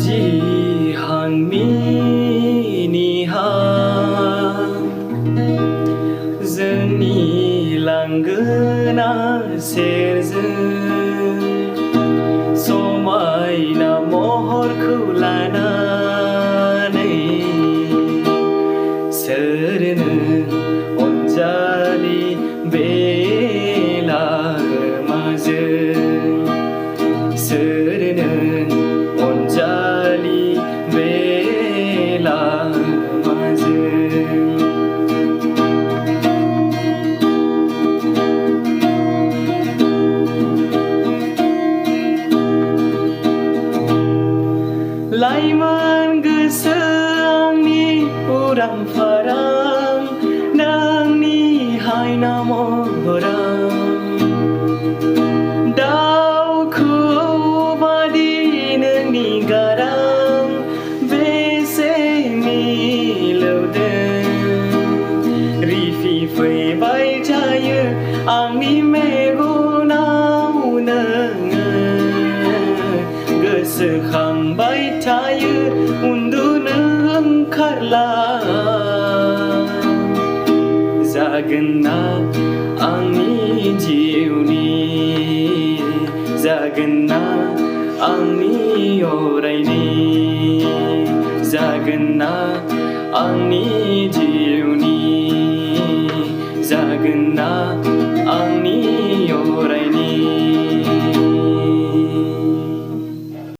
जिहां मिनिहां जोंनि लांगोना सेरजों समायना महरखौ लानानै सोरनो अनजालि बे लामाजों सोरनो अनजालि बे लामाजों लाइमोन गोसो आंनि उरां फारां नोंनि हायना महरां दाउखौ बादि नोंनि गारां बेसे मिलौदों रिफिफैबाय थायो आंनि मेगनाव नोङो गोसोखांबाय थायो उन्दुनो ओंखारला जागोन ना आंनि जिउनि जागोन ना आंनि अरायनि जागोन ना आंनि जिउनि जागोन ना आंनि